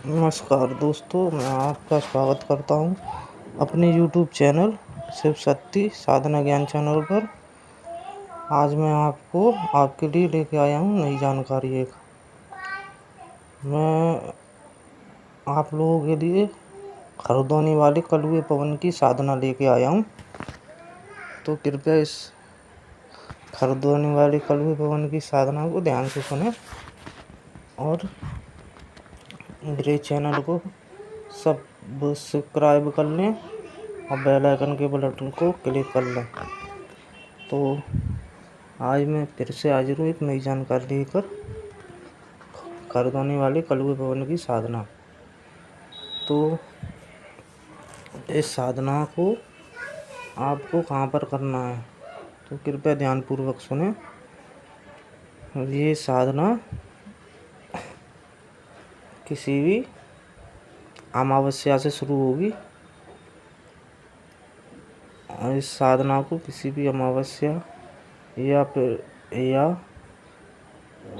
नमस्कार दोस्तों, मैं आपका स्वागत करता हूं अपने YouTube चैनल शिव शक्ति साधना ज्ञान चैनल पर। आज मैं आपके लिए लेके आया हूं नई जानकारी। मैं आप लोगों के लिए खरदोनी वाले कलुए पवन की साधना लेके आया हूं, तो कृपया इस खरदोनी वाले कलुए पवन की साधना को ध्यान से सुनें और मेरे चैनल को सब्सक्राइब कर लें और बेल आइकन के बटन को क्लिक कर लें। तो आज मैं फिर से हाजिर हूँ एक नई जानकारी लेकर, खरदोनी वाले कलुए पवन की साधना। तो इस साधना को आपको कहाँ पर करना है, तो कृपया ध्यानपूर्वक सुने। ये साधना किसी भी अमावस्या से शुरू होगी और इस साधना को किसी भी अमावस्या या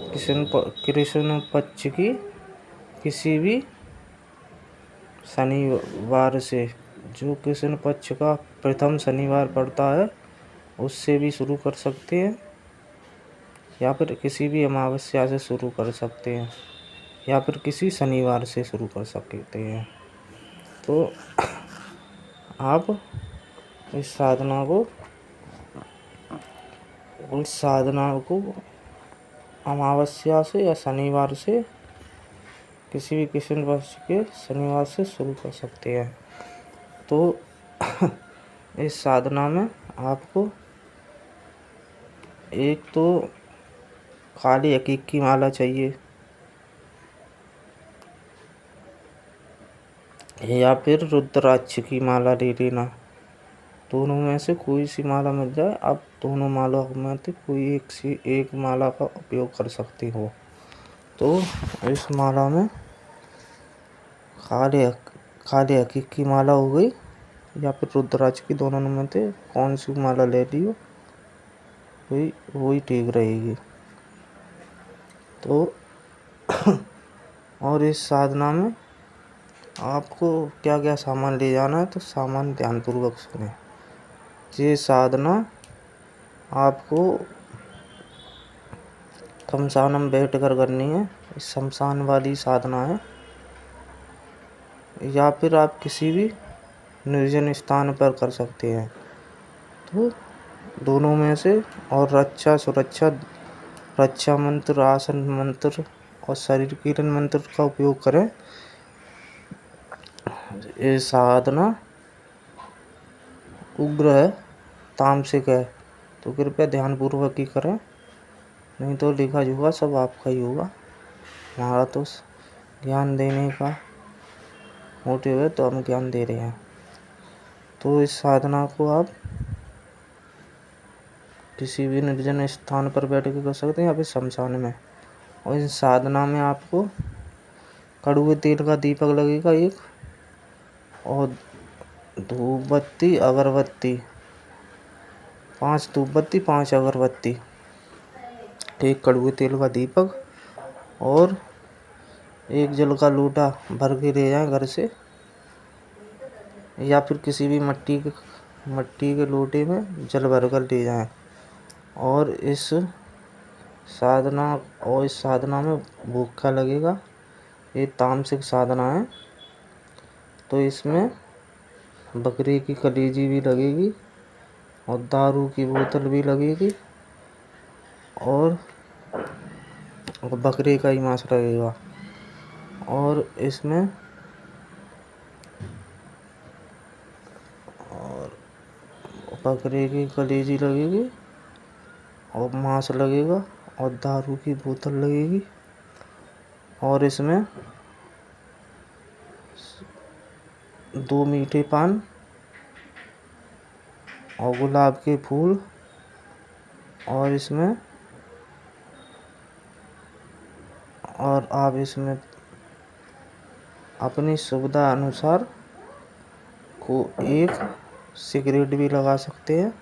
कृष्ण पक्ष की किसी भी शनिवार से, जो कृष्ण पक्ष का प्रथम शनिवार पड़ता है उससे भी शुरू कर सकते हैं, या फिर किसी भी अमावस्या से शुरू कर सकते हैं, या फिर किसी शनिवार से शुरू कर सकते हैं। तो आप इस साधना को अमावस्या से या शनिवार से, किसी भी कृष्ण पक्ष के शनिवार से शुरू कर सकते हैं। तो इस साधना में आपको एक तो काली हकीक की माला चाहिए, या फिर रुद्राक्ष की माला ले लेना। दोनों में से कोई सी माला मिल जाए, आप दोनों माला में से कोई एक माला का उपयोग कर सकते हो। तो इस माला में काले हकीक की माला हो गई या फिर रुद्राक्ष की, दोनों में से कौन सी माला ले लियो वही ठीक रहेगी। तो और इस साधना में आपको क्या क्या सामान ले जाना है, तो सामान ध्यानपूर्वक सुने। ये साधना आपको शमशान में बैठ कर करनी है, शमशान वाली साधना है, या फिर आप किसी भी निर्जन स्थान पर कर सकते हैं। तो दोनों में से, और रक्षा मंत्र, आसन मंत्र और शरीर कीर्तन मंत्र का उपयोग करें। ये साधना उग्र है, तामसिक है, तो कृपया ध्यानपूर्वक ही करें, नहीं तो लिखा जोखा सब आपका ही होगा। हमारा तो ज्ञान देने का मोटिव है, तो हम ज्ञान दे रहे हैं। तो इस साधना को आप किसी भी निर्जन स्थान पर बैठ के कर सकते हैं, या फिर शमशान में। और इस साधना में आपको कड़ुए तेल का दीपक लगेगा एक, और धूप बत्ती अगरबत्ती, 5 धूप बत्ती 5 अगरबत्ती, एक कड़ुए तेल का दीपक, और एक जल का लोटा भर के ले जाएं घर से, या फिर किसी भी मट्टी के लोटे में जल भर कर ले जाएं। और इस साधना में भूखा लगेगा। ये तामसिक साधना है, तो इसमें बकरी की कलेजी भी लगेगी और दारू की बोतल भी लगेगी, और बकरे का ही मांस लगेगा। और इसमें बकरे की कलेजी लगेगी और मांस लगेगा और दारू की बोतल लगेगी, और इसमें 2 मीठे पान और गुलाब के फूल, और आप इसमें अपनी सुविधा अनुसार को एक सिगरेट भी लगा सकते हैं,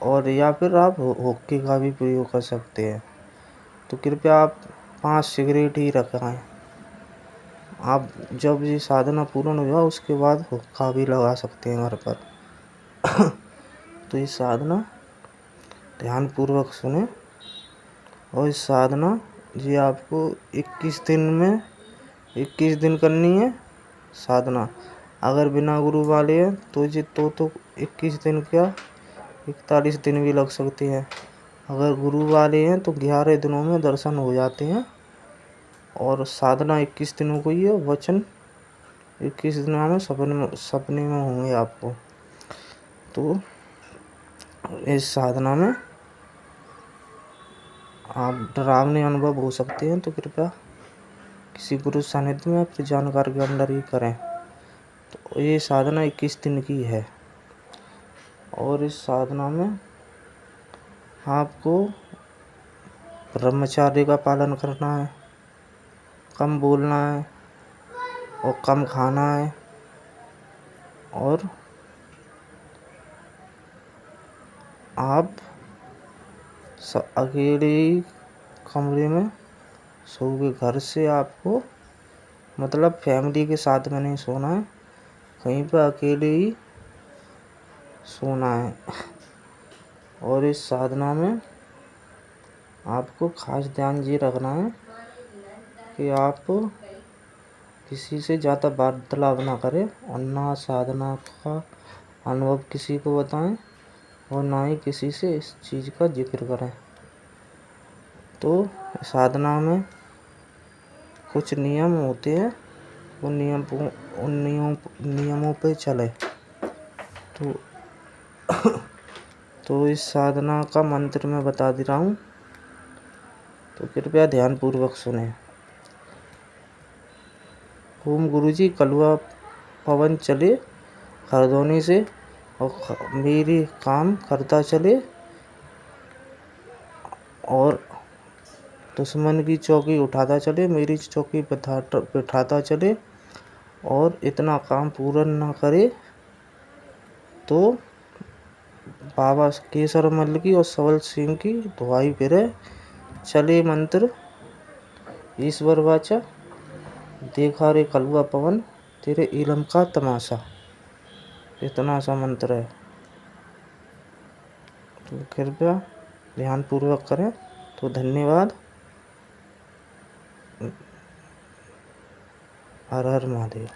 और या फिर आप हुक्के का भी प्रयोग कर सकते हैं। तो कृपया आप 5 सिगरेट ही रखें। आप जब ये साधना पूर्ण हो जाए उसके बाद हुक्का भी लगा सकते हैं घर पर। तो ये साधना ध्यानपूर्वक सुने, और इस साधना ये आपको 21 दिन में 21 दिन करनी है साधना। अगर बिना गुरु वाले हैं तो ये तो 21 दिन क्या 41 दिन भी लग सकते हैं। अगर गुरु वाले हैं तो 11 दिनों में दर्शन हो जाते हैं। और साधना 21 दिनों को ही है, वचन 21 दिनों में सपने में होंगे आपको। तो इस साधना में आप डरावने अनुभव हो सकते हैं, तो कृपया किसी गुरु सानिध्य में अपनी जानकार के अंदर ही करें। तो ये साधना 21 दिन की है, और इस साधना में आपको ब्रह्मचार्य का पालन करना है, कम बोलना है और कम खाना है, और आप अकेले ही कमरे में सोओगे। घर से आपको मतलब फैमिली के साथ में नहीं सोना है, कहीं पर अकेले ही सोना है। और इस साधना में आपको खास ध्यान ये रखना है कि आप किसी से ज़्यादा वार्तालाप ना करें, और ना साधना का अनुभव किसी को बताएं, और ना ही किसी से इस चीज़ का जिक्र करें। तो साधना में कुछ नियम होते हैं, उन नियमों पे चले। तो इस साधना का मंत्र मैं बता दे रहा हूँ, तो कृपया ध्यानपूर्वक सुने। ओम गुरुजी कलुआ पवन चले हरदोनी से, और मेरी काम करता चले, और दुश्मन की चौकी उठाता चले, मेरी चौकी बिठाता चले, और इतना काम पूरा ना करे तो बाबा केसर मल की और सबल सिंह की दुहाई फिरे। चले मंत्र ईश्वर वाचा, देखा रे कलुआ पवन तेरे इलम का तमाशा। इतना सा मंत्र है, तो कृपया ध्यानपूर्वक करें। तो धन्यवाद। हर हर महादेव।